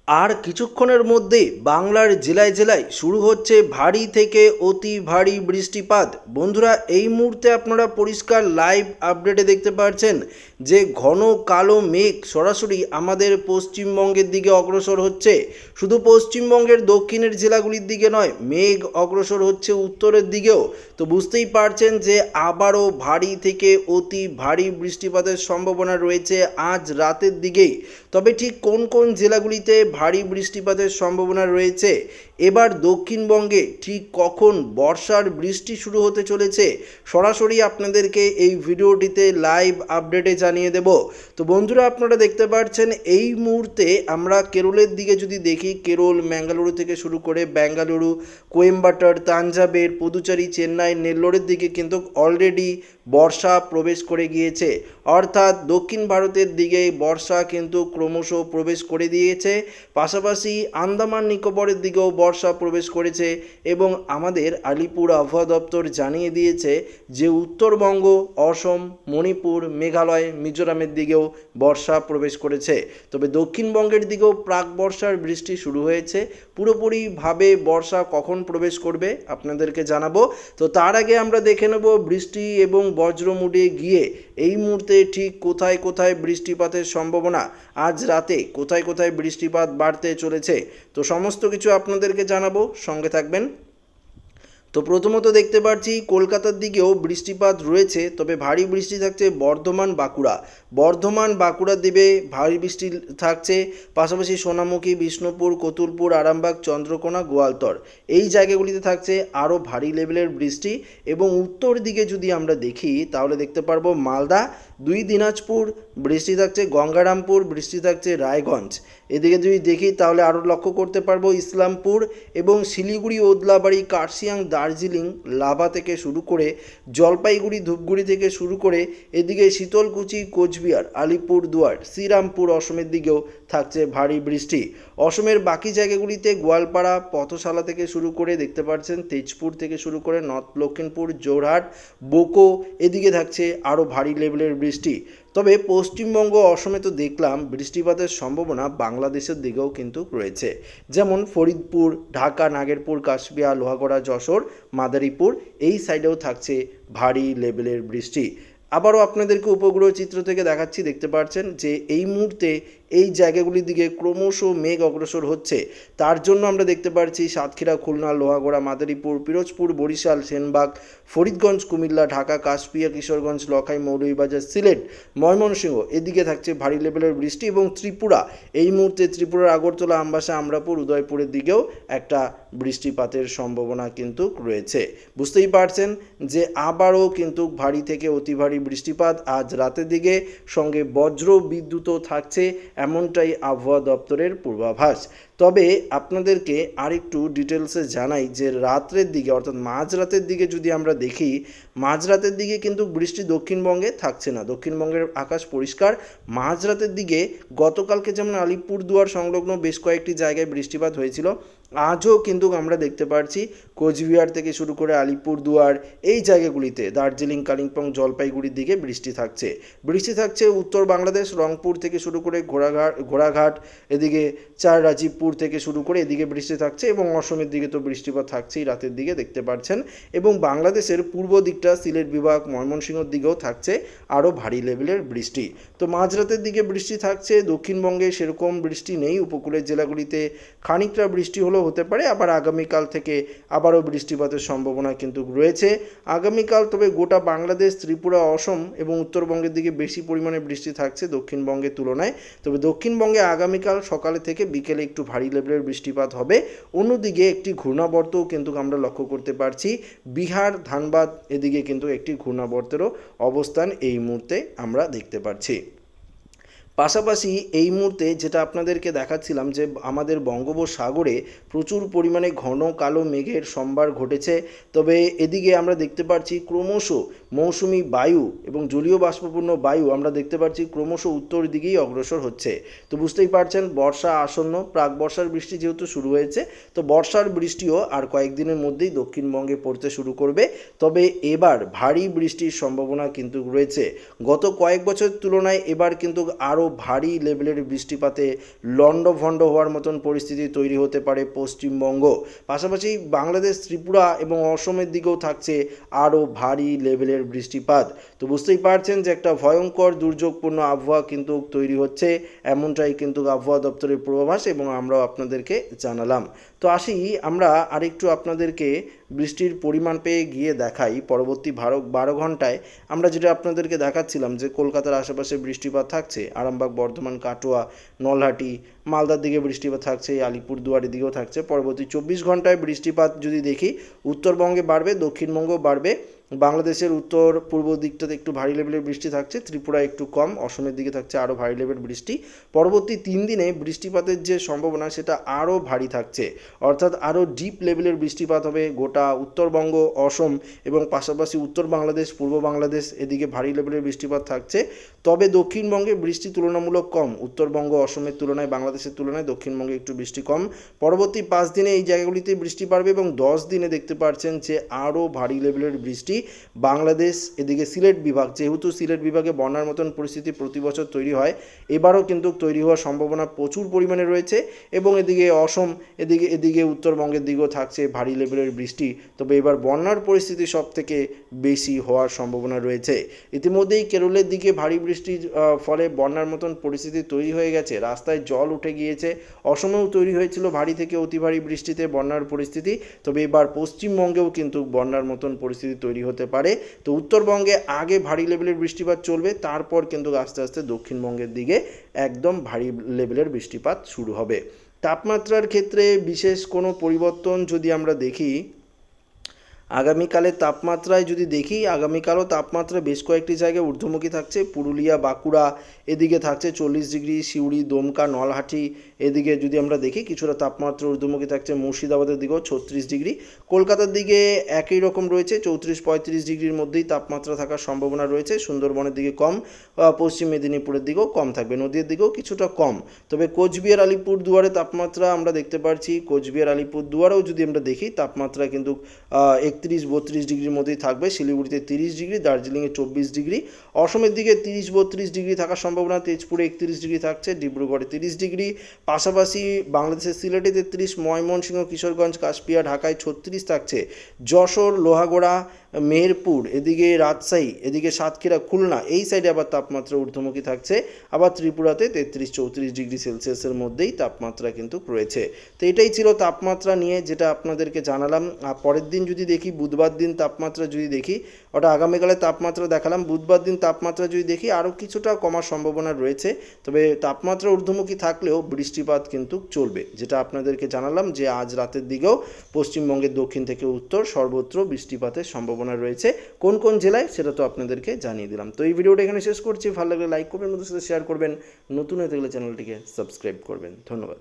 আর কিছুক্ষণের মধ্যেই বাংলার জেলায় জেলায় শুরু হচ্ছে ভারী থেকে অতি ভারী বৃষ্টিপাত। বন্ধুরা, এই মুহূর্তে আপনারা পরিষ্কার লাইভ আপডেটে দেখতে পাচ্ছেন যে ঘন কালো মেঘ সরাসরি আমাদের পশ্চিমবঙ্গের দিকে অগ্রসর হচ্ছে। শুধু পশ্চিমবঙ্গের দক্ষিণের জেলাগুলির দিকে নয়, মেঘ অগ্রসর হচ্ছে উত্তরের দিকেও। তো বুঝতেই পারছেন যে আবারও ভারী থেকে অতি ভারী বৃষ্টিপাতের সম্ভাবনা রয়েছে আজ রাতের দিকেই। তবে ঠিক কোন কোন জেলাগুলিতে ভারী বৃষ্টিপাতের সম্ভাবনা রয়েছে, এবার দক্ষিণবঙ্গে ঠিক কখন বর্ষার বৃষ্টি শুরু হতে চলেছে, সরাসরি আপনাদেরকে এই ভিডিওটিতে লাইভ আপডেটে জানিয়ে দেব। তো বন্ধুরা, আপনারা দেখতে পাচ্ছেন এই মুহূর্তে আমরা কেরলের দিকে যদি দেখি, কেরল, ম্যাঙ্গালুরু থেকে শুরু করে বেঙ্গালুরু, কোয়েম্বাটোর, তাঞ্জাবের, পুদুচেরি, চেন্নাই, নেল্লোরের দিকে কিন্তু অলরেডি বর্ষা প্রবেশ করে গিয়েছে। অর্থাৎ দক্ষিণ ভারতের দিকে বর্ষা কিন্তু ক্রমশ প্রবেশ করে দিয়েছে। পাশাপাশি আন্দামান নিকোবরের দিকেও বর্ষা প্রবেশ করেছে এবং আমাদের আলিপুর আবহাওয়া দপ্তর জানিয়ে দিয়েছে যে উত্তরবঙ্গ, অসম, মণিপুর, মেঘালয়, মিজোরামের দিকেও বর্ষা প্রবেশ করেছে। তবে দক্ষিণবঙ্গের দিকেও প্রাক বর্ষার বৃষ্টি শুরু হয়েছে। পুরোপুরিভাবে বর্ষা কখন প্রবেশ করবে আপনাদেরকে জানাবো। তো তার আগে আমরা দেখে নেব বৃষ্টি এবং বজ্রমুডে গিয়ে এই মুহূর্তে ঠিক কোথায় কোথায় বৃষ্টিপাতের সম্ভাবনা, আজ রাতে কোথায় কোথায় বৃষ্টিপাত বাড়তে চলেছে। তো সমস্ত কিছু আপনাদেরকে জানাবো, সঙ্গে থাকবেন। তো প্রথমত দেখতে পাচ্ছি কলকাতার দিকেও বৃষ্টিপাত রয়েছে, তবে ভারী বৃষ্টি থাকছে বর্ধমান বাঁকুড়ার দিকে ভারী বৃষ্টি থাকছে। পাশাপাশি সোনামুখী, বিষ্ণুপুর, কতুলপুর, আরামবাগ, চন্দ্রকোনা, গোয়ালতর এই জায়গাগুলিতে থাকছে আরও ভারী লেভেলের বৃষ্টি। এবং উত্তর দিকে যদি আমরা দেখি তাহলে দেখতে পারবো মালদা, দিনাজপুর বৃষ্টি থাকছে, গঙ্গারামপুর বৃষ্টি থাকছে, রায়গঞ্জ এদিকে যদি দেখি তাহলে আরও লক্ষ্য করতে পারবো ইসলামপুর এবং শিলিগুড়ি, ওদলাবাড়ি, কার্শিয়াং, দার্জিলিং, লাভা থেকে শুরু করে জলপাইগুড়ি, ধূপগুড়ি থেকে শুরু করে এদিকে শীতলকুচি, কোচবিহার, আলিপুরদুয়ার, শ্রীরামপুর অসমের দিকেও থাকছে ভারী বৃষ্টি। অসমের বাকি জায়গাগুলিতে গোয়ালপাড়া, পথশালা থেকে শুরু করে দেখতে পাচ্ছেন তেজপুর থেকে শুরু করে নর্থ লক্ষিমপুর, জোরহাট, বোকো এদিকে থাকছে আরও ভারী লেভেলের বৃষ্টি। তবে পশ্চিমবঙ্গ, অসমে তো দেখলাম বৃষ্টিপাতের সম্ভাবনা বাংলাদেশের দিকেও কিন্তু রয়েছে, যেমন ফরিদপুর, ঢাকা, নাগেরপুর, কাশবিয়া, লোহাগড়া, যশোর, মাদারীপুর এই সাইডেও থাকছে ভারী লেভেলের বৃষ্টি। আবারও আপনাদেরকে উপগ্রহ চিত্র থেকে দেখাচ্ছি, দেখতে পাচ্ছেন যে এই মুহূর্তে এই জায়গাগুলির দিকে ক্রমশ মেঘ অগ্রসর হচ্ছে। তার জন্য আমরা দেখতে পাচ্ছি সাতক্ষীরা, খুলনা, লোহাগড়া, মাদারীপুর, পিরোজপুর, বরিশাল, সেনবাগ, ফরিদগঞ্জ, কুমিল্লা, ঢাকা, কাশপিয়া, কিশোরগঞ্জ, লখাই, মৌলভীবাজার, সিলেট, ময়মনসিংহ এদিকে থাকছে ভারী লেভেলের বৃষ্টি। এবং ত্রিপুরা, এই মুহূর্তে ত্রিপুরার আগরতলা, আমবাসা, আমরাপুর, উদয়পুরের দিকেও একটা বৃষ্টিপাতের সম্ভাবনা কিন্তু রয়েছে। বুঝতেই পারছেন যে আবারও কিন্তু ভারী থেকে অতি ভারী বৃষ্টিপাত আজ রাতের দিকে, সঙ্গে বজ্র বিদ্যুৎও থাকছে, এমনটাই আবহাওয়া দপ্তরের পূর্বাভাস। তবে আপনাদেরকে আরেকটু ডিটেলসে জানাই যে রাত্রের দিকে অর্থাৎ মাঝরাতের দিকে যদি আমরা দেখি, মাঝরাতের দিকে কিন্তু বৃষ্টি দক্ষিণবঙ্গে থাকছে না। দক্ষিণবঙ্গের আকাশ পরিষ্কার। মাঝরাতের দিকে গতকালকে যেমন আলিপুরদুয়ার সংলগ্ন বেশ কয়েকটি জায়গায় বৃষ্টিপাত হয়েছিল, আজও কিন্তু আমরা দেখতে পাচ্ছি কোচবিহার থেকে শুরু করে আলিপুরদুয়ার এই জায়গাগুলিতে, দার্জিলিং, কালিম্পং, জলপাইগুড়ির দিকে বৃষ্টি থাকছে। উত্তর বাংলাদেশ, রংপুর থেকে শুরু করে ঘোড়াঘাট এদিকে রাজীবপুর থেকে শুরু করে এদিকে বৃষ্টি থাকছে। এবং অসমের দিকে তো বৃষ্টিপাত থাকছেই রাতের দিকে, দেখতে পাচ্ছেন। এবং বাংলাদেশের পূর্ব দিকটা সিলেট বিভাগ, ময়মনসিংহের দিকেও থাকছে আরও ভারী লেভেলের বৃষ্টি। তো মাঝরাতের দিকে বৃষ্টি থাকছে। দক্ষিণবঙ্গে সেরকম বৃষ্টি নেই, উপকূলের জেলাগুলিতে খানিকটা বৃষ্টি হলেও হতে পারে। আবার আগামীকাল থেকে আবারও বৃষ্টিপাতের সম্ভাবনা কিন্তু রয়েছে আগামীকাল। তবে গোটা বাংলাদেশ, ত্রিপুরা, অসম এবং উত্তরবঙ্গের দিকে বেশি পরিমাণে বৃষ্টি থাকছে দক্ষিণবঙ্গের তুলনায়। তবে দক্ষিণবঙ্গে আগামীকাল সকালে থেকে বিকেলে একটু ভারী লেভেলের বৃষ্টিপাত হবে। অন্যদিকে একটি ঘূর্ণাবর্তও কিন্তু আমরা লক্ষ্য করতে পারছি, বিহার, ধানবাদ এদিকে কিন্তু একটি ঘূর্ণাবর্তেরও অবস্থান এই মুহূর্তে আমরা দেখতে পাচ্ছি। পাশাপাশি এই মুহূর্তে যেটা আপনাদেরকে দেখাচ্ছিলাম যে আমাদের বঙ্গোপসাগরে প্রচুর পরিমাণে ঘন কালো মেঘের সম্ভার ঘটেছে। তবে এদিকে আমরা দেখতে পাচ্ছি ক্রমশ মৌসুমি বায়ু এবং জলীয় বাষ্পপূর্ণ বায়ু আমরা দেখতে পাচ্ছি ক্রমশ উত্তর দিকেই অগ্রসর হচ্ছে। তো বুঝতেই পারছেন বর্ষা আসন্ন, প্রাক বর্ষার বৃষ্টি যেহেতু শুরু হয়েছে, তো বর্ষার বৃষ্টিও আর কয়েকদিনের মধ্যেই দক্ষিণবঙ্গে পড়তে শুরু করবে। তবে এবার ভারী বৃষ্টির সম্ভাবনা কিন্তু রয়েছে। গত কয়েক বছরের তুলনায় এবার কিন্তু আরও আরও ভারী লেভেলের বৃষ্টিপাতে লণ্ডভণ্ড হওয়ার মতন পরিস্থিতি তৈরি হতে পারে পশ্চিমবঙ্গ। পাশাপাশি বাংলাদেশ, ত্রিপুরা এবং অসমের দিকেও থাকছে আরও ভারী লেভেলের বৃষ্টিপাত। তো বুঝতেই পারছেন যে একটা ভয়ঙ্কর দুর্যোগপূর্ণ আবহাওয়া কিন্তু তৈরি হচ্ছে, এমনটাই কিন্তু আবহাওয়া দপ্তরের পূর্বাভাস এবং আমরাও আপনাদেরকে জানালাম। তো আসি আমরা আরেকটু আপনাদেরকে বৃষ্টির পরিমাণ পেয়ে গিয়ে দেখাই। পরবর্তী 12 ঘন্টায় আমরা যেটা আপনাদেরকে দেখাচ্ছিলাম যে কলকাতার আশেপাশে বৃষ্টিপাত থাকছে, আরামবাগ, বর্ধমান, কাটোয়া, নলহাটি, মালদার দিকে বৃষ্টিপাত থাকছে, আলিপুরদুয়ারের দিকেও থাকছে। পরবর্তী 24 ঘন্টায় বৃষ্টিপাত যদি দেখি, উত্তরবঙ্গে বাড়বে, দক্ষিণবঙ্গেও বাড়বে, বাংলাদেশের উত্তর পূর্ব দিকটাতে একটু ভারী লেভেলের বৃষ্টি থাকছে, ত্রিপুরা একটু কম, অসমের দিকে থাকছে আরও ভারী লেভেলের বৃষ্টি। পরবর্তী 3 দিনে বৃষ্টিপাতের যে সম্ভাবনা সেটা আরও ভারী থাকছে, অর্থাৎ আরও ডিপ লেভেলের বৃষ্টিপাত হবে গোটা উত্তরবঙ্গ, অসম এবং পাশাপাশি উত্তর বাংলাদেশ, পূর্ব বাংলাদেশ, এদিকে ভারী লেভেলের বৃষ্টিপাত থাকছে। তবে দক্ষিণবঙ্গে বৃষ্টি তুলনামূলক কম, উত্তরবঙ্গ, অসমের তুলনায়, বাংলাদেশের তুলনায় দক্ষিণবঙ্গে একটু বৃষ্টি কম। পরবর্তী 5 দিনে এই জায়গাগুলিতে বৃষ্টি বাড়বে এবং 10 দিনে দেখতে পাচ্ছেন যে আরও ভারী লেভেলের বৃষ্টি বাংলাদেশ, এদিকে সিলেট বিভাগ, যেহেতু সিলেট বিভাগে বন্যার মতন পরিস্থিতি প্রতি বছর তৈরি হয়, এবারও কিন্তু তৈরি হওয়ার সম্ভাবনা প্রচুর পরিমাণে রয়েছে। এবং এদিকে অসম, এদিকে উত্তরবঙ্গের দিকেও থাকছে ভারী লেভেলের বৃষ্টি। তবে এবার বন্যার পরিস্থিতি সব থেকে বেশি হওয়ার সম্ভাবনা রয়েছে। ইতিমধ্যেই কেরলের দিকে ভারী বৃষ্টির ফলে বন্যার মতন পরিস্থিতি তৈরি হয়ে গেছে, রাস্তায় জল উঠে গিয়েছে। অসমেও তৈরি হয়েছিল ভারী থেকে অতি ভারী বৃষ্টিতে বন্যার পরিস্থিতি। তবে এবার পশ্চিমবঙ্গেও কিন্তু বন্যার মতন পরিস্থিতি তৈরি হতে পারে। তো উত্তরবঙ্গে আগে ভারী লেভেলের বৃষ্টিপাত চলবে, তারপর কিন্তু আস্তে আস্তে দক্ষিণবঙ্গের দিকে একদম ভারী লেভেলের বৃষ্টিপাত শুরু হবে। তাপমাত্রার ক্ষেত্রে বিশেষ কোনো পরিবর্তন যদি আমরা দেখি, আগামীকালের তাপমাত্রায় যদি দেখি, আগামীকালও তাপমাত্রা বেশ কয়েকটি জায়গায় ঊর্ধ্বমুখী থাকছে। পুরুলিয়া, বাঁকুড়া এদিকে থাকছে 40 ডিগ্রি, সিউড়ি, দমকা, নলহাটি এদিকে যদি আমরা দেখি কিছুটা তাপমাত্রা ঊর্ধ্বমুখী থাকছে। মুর্শিদাবাদের দিকেও 36 ডিগ্রি, কলকাতার দিকে একই রকম রয়েছে, 34-35 ডিগ্রির মধ্যেই তাপমাত্রা থাকার সম্ভাবনা রয়েছে। সুন্দরবনের দিকে কম, পশ্চিম মেদিনীপুরের দিকেও কম থাকবে, নদীর দিকেও কিছুটা কম। তবে কোচবিহার, আলিপুরদুয়ারে তাপমাত্রা আমরা দেখতে পাচ্ছি, কোচবিহার, আলিপুরদুয়ারেও যদি আমরা দেখি তাপমাত্রা কিন্তু 31-32 ডিগ্রির মধ্যেই থাকবে। শিলিগুড়িতে 30 ডিগ্রি, দার্জিলিংয়ে 24 ডিগ্রি, অসমের দিকে 30-32 ডিগ্রি থাকার সম্ভাবনা, তেজপুরে 31 ডিগ্রি থাকছে, ডিব্রুগড়ে 30 ডিগ্রি, পাশাপাশি বাংলাদেশের সিলেটে 33, ময়মনসিংহ, কিশোরগঞ্জ, কাশপিয়া, ঢাকায় 36 থাকছে, যশোর, লোহাগড়া, মেহেরপুর, এদিকে রাজশাহী, এদিকে সাতক্ষীরা, খুলনা এই সাইডে আবার তাপমাত্রা ঊর্ধ্বমুখী থাকছে। আবার ত্রিপুরাতে 33-34 ডিগ্রি সেলসিয়াসের মধ্যেই তাপমাত্রা কিন্তু রয়েছে। তো এটাই ছিল তাপমাত্রা নিয়ে যেটা আপনাদেরকে জানালাম। আর পরের দিন যদি দেখি, বুধবার দিন তাপমাত্রা যদি দেখি, ওটা আগামীকালে তাপমাত্রা দেখালাম, বুধবার দিন তাপমাত্রা যদি দেখি আরও কিছুটা কমার সম্ভাবনা রয়েছে। তবে তাপমাত্রা ঊর্ধ্বমুখী থাকলেও বৃষ্টিপাত কিন্তু চলবে, যেটা আপনাদেরকে জানালাম যে আজ রাতের দিকেও পশ্চিমবঙ্গের দক্ষিণ থেকে উত্তর সর্বত্র বৃষ্টিপাতের সম্ভাবনা রয়েছে। কোন কোন জেলায় সেটা তো আপনাদেরকে জানিয়ে দিলাম। তো এই ভিডিওটা এখানে শেষ করছি। ভালো লাগলে লাইক করবেন, বন্ধুদের সাথে শেয়ার করবেন, নতুন হয়ে থাকলে চ্যানেলটিকে সাবস্ক্রাইব করবেন। ধন্যবাদ।